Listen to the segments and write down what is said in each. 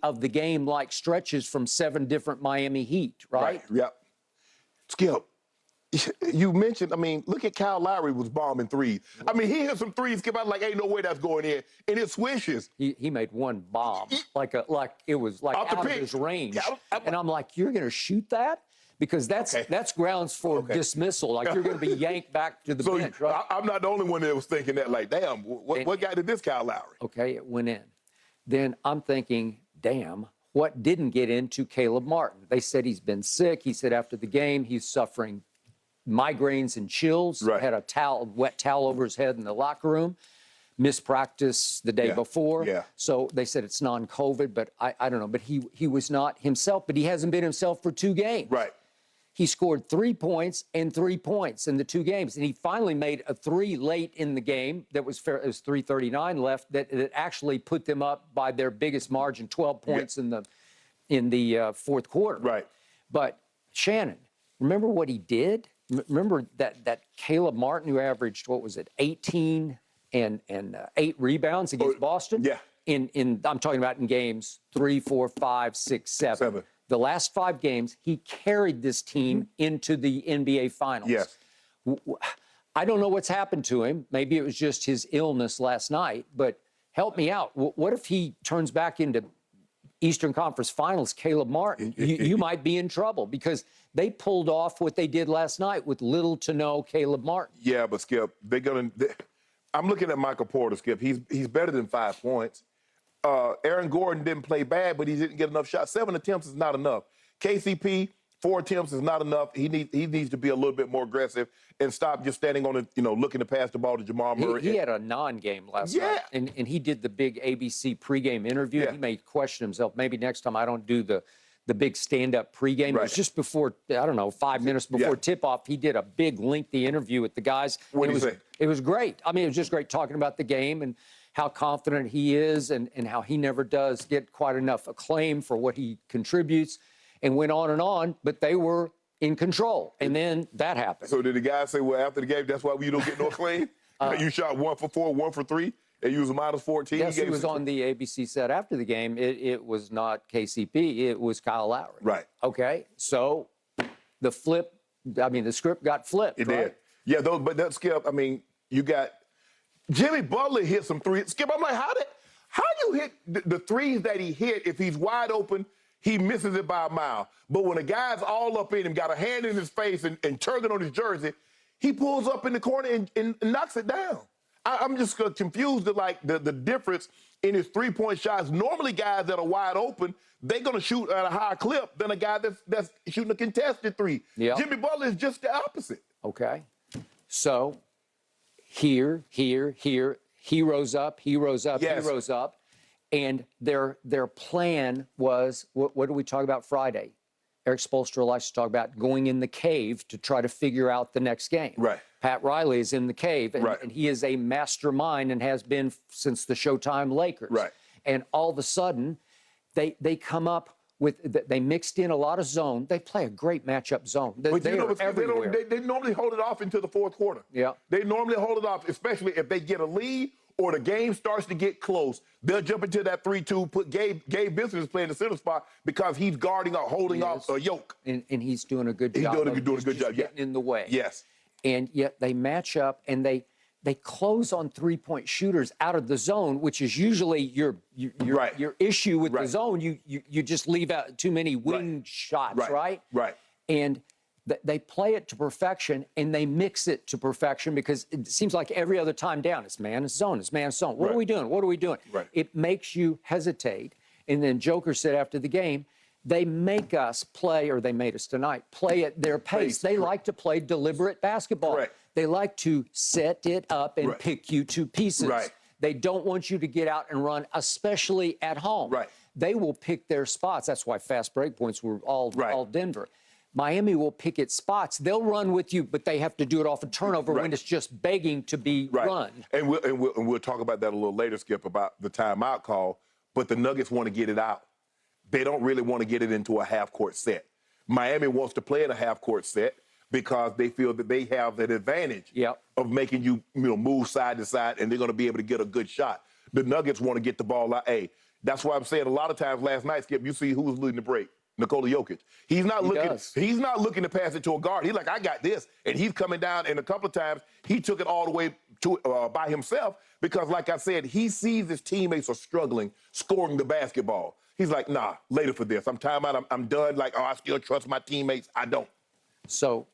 of the game like stretches from 7 different Miami Heat, right? Yep. Skip, you mentioned, I mean, look at Kyle Lowry was bombing threes. I mean, he hit some threes, Skip, I was like, ain't no way that's going in. And it swishes. He made one bomb, like it was like out of his range. Yeah, and I'm like, you're going to shoot that? Because that's grounds for dismissal. Like you're going to be yanked back to the bench, right? I'm not the only one that was thinking that, like, damn, what guy did this Kyle Lowry? Okay, it went in. Then I'm thinking, damn, what didn't get into Caleb Martin? They said he's been sick. He said after the game he's suffering migraines and chills. Right. Had a wet towel over his head in the locker room. Missed practice the day before. Yeah. So they said it's non-COVID, but I don't know. But he was not himself, but he hasn't been himself for 2 games. Right. He scored 3 points and 3 points in the 2 games. And he finally made a 3 late in the game that was fair. It was 3:39 left that actually put them up by their biggest margin, 12 points in the fourth quarter. Right. But Shannon, remember what he did? Remember that Caleb Martin, who averaged, what was it, 18 and 8 rebounds against Boston? Yeah. I'm talking about in games 3, 4, 5, 6, 7. The last 5 games, he carried this team into the NBA Finals. Yes. I don't know what's happened to him. Maybe it was just his illness last night, but help me out. What if he turns back into Eastern Conference Finals, Caleb Martin? You might be in trouble because they pulled off what they did last night with little to no Caleb Martin. Yeah, but Skip, I'm looking at Michael Porter, Skip. He's better than 5 points. Aaron Gordon didn't play bad, but he didn't get enough shots. 7 attempts is not enough. KCP, 4 attempts is not enough. He needs to be a little bit more aggressive and stop just standing on it, looking to pass the ball to Jamal Murray. He had a non-game last night, and he did the big ABC pregame interview. He may question himself. Maybe next time I don't do the big stand-up pregame. Right. It was just before, 5 minutes before tip-off. He did a big, lengthy interview with the guys. What did he say? It was great. I mean, it was just great talking about the game and how confident he is and how he never does get quite enough acclaim for what he contributes, and went on, but they were in control. And then that happened. So did the guy say, well, after the game, that's why you don't get no acclaim? You shot 1 for 4, 1 for 3, and you was a -14? Yes, he was on the ABC set after the game. It was not KCP. It was Kyle Lowry. Right. Okay, so the script got flipped. It did. Yeah, but that, Skip, I mean, you got Jimmy Butler hit some threes. Skip, I'm like, how you hit the threes that he hit? If he's wide open, he misses it by a mile. But when a guy's all up in him, got a hand in his face and turned it on his jersey, he pulls up in the corner and knocks it down. I'm just confused at, like, the difference in his 3-point shots. Normally, guys that are wide open, they're going to shoot at a higher clip than a guy that's shooting a contested 3. Yep. Jimmy Butler is just the opposite. Okay. So here, he rose up, he rose up. And their plan was, what did we talk about Friday? Eric Spoelstra likes to talk about going in the cave to try to figure out the next game. Right. Pat Riley is in the cave, and he is a mastermind and has been since the Showtime Lakers. Right. And all of a sudden, they come up with, they mixed in a lot of zone. They play a great matchup zone. They are everywhere. They normally hold it off into the fourth quarter. Yeah. They normally hold it off, especially if they get a lead or the game starts to get close. They'll jump into that 3-2, put Gabe Vincent playing the center spot because he's guarding or holding off a yoke. And he's doing a good job. He's doing a good job. Getting in the way. Yes. And yet they match up and they close on 3-point shooters out of the zone, which is usually your issue with the zone. You just leave out too many wing shots, right? Right. And they play it to perfection, and they mix it to perfection because it seems like every other time down, it's man, it's zone, it's man, it's zone. What are we doing? What are we doing? Right. It makes you hesitate. And then Joker said after the game, they make us play, or they made us tonight, play at their pace. They like to play deliberate basketball. Correct. They like to set it up and pick you to pieces. Right. They don't want you to get out and run, especially at home. Right. They will pick their spots. That's why fast break points were all Denver. Miami will pick its spots. They'll run with you, but they have to do it off a turnover when it's just begging to be run. And we'll talk about that a little later, Skip, about the timeout call. But the Nuggets want to get it out. They don't really want to get it into a half-court set. Miami wants to play in a half-court set because they feel that they have that advantage of making you move side to side, and they're going to be able to get a good shot. The Nuggets want to get the ball out. Hey, That's why I'm saying a lot of times last night, Skip, you see who was leading the break. Nikola Jokic. He's not looking to pass it to a guard. He's like, I got this. And he's coming down, and a couple of times he took it all the way to by himself because, like I said, he sees his teammates are struggling scoring the basketball. He's like, nah, later for this. I'm time out. I'm done. Like, oh, I still trust my teammates. I don't. So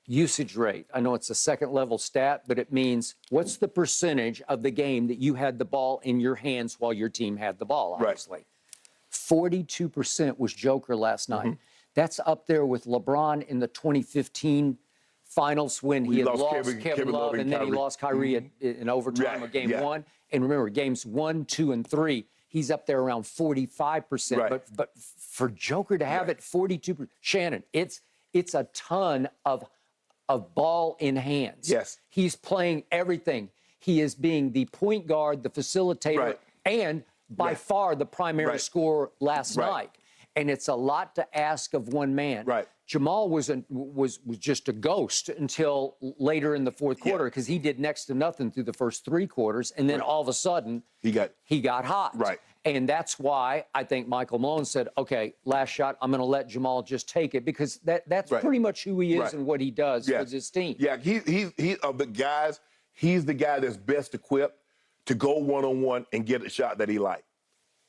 usage rate, I know it's a second-level stat, but it means what's the percentage of the game that you had the ball in your hands while your team had the ball, obviously. Right. 42% was Joker last night. Mm-hmm. That's up there with LeBron in the 2015 finals when he had lost Kevin Love and then he lost Kyrie in overtime of game one. And remember, games 1, 2, and 3, he's up there around 45%. Right. But for Joker to have it 42%, Shannon, it's a ton of ball in hands. Yes. He's playing everything. He is being the point guard, the facilitator, and by far the primary scorer last night. And it's a lot to ask of one man. Right. Jamal was just a ghost until later in the fourth quarter because he did next to nothing through the first 3 quarters. And then all of a sudden, he got hot. Right. And that's why I think Michael Malone said, okay, last shot, I'm going to let Jamal just take it because that's pretty much who he is and what he does with his team. Yeah, he's of the guys, he's the guy that's best equipped to go one-on-one and get a shot that he likes.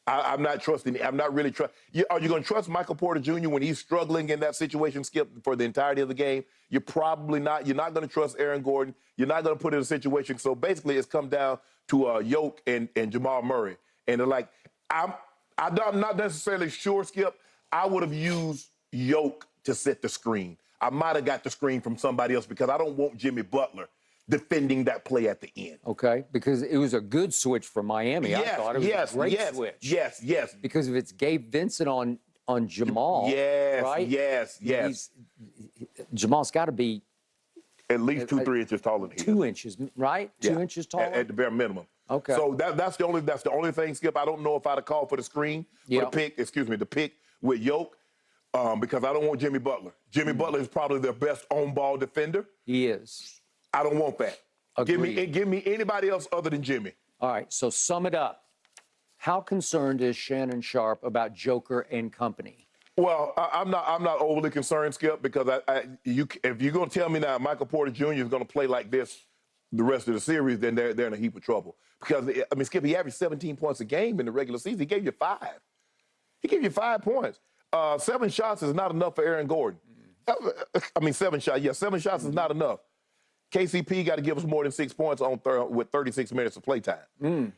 I'm not trusting. I'm not really trusting. Are you going to trust Michael Porter Jr. when he's struggling in that situation, Skip, for the entirety of the game? You're probably not. You're not going to trust Aaron Gordon. You're not going to put it in a situation. So basically, it's come down to Yoke and Jamal Murray. And they're like, I'm not necessarily sure, Skip. I would have used Yoke to set the screen. I might have got the screen from somebody else because I don't want Jimmy Butler defending that play at the end. Okay, because it was a good switch for Miami. Yes, I thought it was a great switch. Yes. Because if it's Gabe Vincent on Jamal, right? Yes. Jamal's got to be at least 3 inches taller than him. 2 inches, right? 2 inches taller at the bare minimum. Okay. So that's the only thing, Skip. I don't know if I'd have called for the screen, for the pick with Yoke, because I don't want Jimmy Butler. Jimmy Butler is probably their best on-ball defender. He is. I don't want that. Agreed. Give me anybody else other than Jimmy. All right, so sum it up. How concerned is Shannon Sharpe about Joker and company? Well, I'm not overly concerned, Skip, because if you're going to tell me now Michael Porter Jr. is going to play like this the rest of the series, then they're in a heap of trouble. Because, I mean, Skip, he averaged 17 points a game in the regular season. He gave you 5. He gave you 5 points. 7 shots is not enough for Aaron Gordon. I mean, 7 shots. Yeah, 7 shots is not enough. KCP got to give us more than 6 points with 36 minutes of playtime.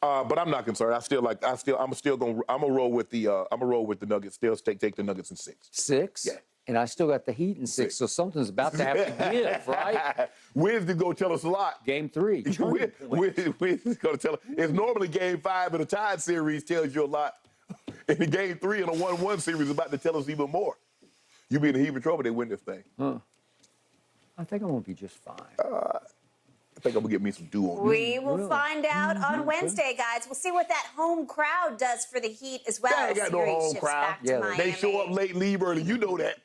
But I'm not concerned. I'm gonna roll with the Nuggets. Still take the Nuggets in 6. 6? Yeah. And I still got the Heat in 6. So something's about to have to give, right? Wednesday's gonna tell us a lot. Game 3. Wednesday's gonna tell us. It's normally Game 5 in a tied series tells you a lot. And the Game 3 in a 1-1 series is about to tell us even more. You be in a heap of trouble, they win this thing. I think I'm going to be just fine. I think I'm going to get me some dew on. We will find out on Wednesday, guys. We'll see what that home crowd does for the Heat as well. They ain't got no home crowd. They show up late, leave early. You know that.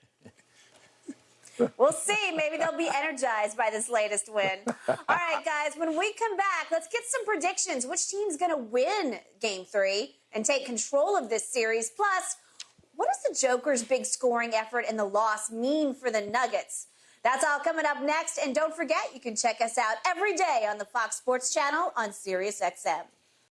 We'll see. Maybe they'll be energized by this latest win. All right, guys, when we come back, let's get some predictions. Which team's going to win Game 3 and take control of this series? Plus, what does the Joker's big scoring effort and the loss mean for the Nuggets? That's all coming up next. And don't forget, you can check us out every day on the Fox Sports Channel on SiriusXM.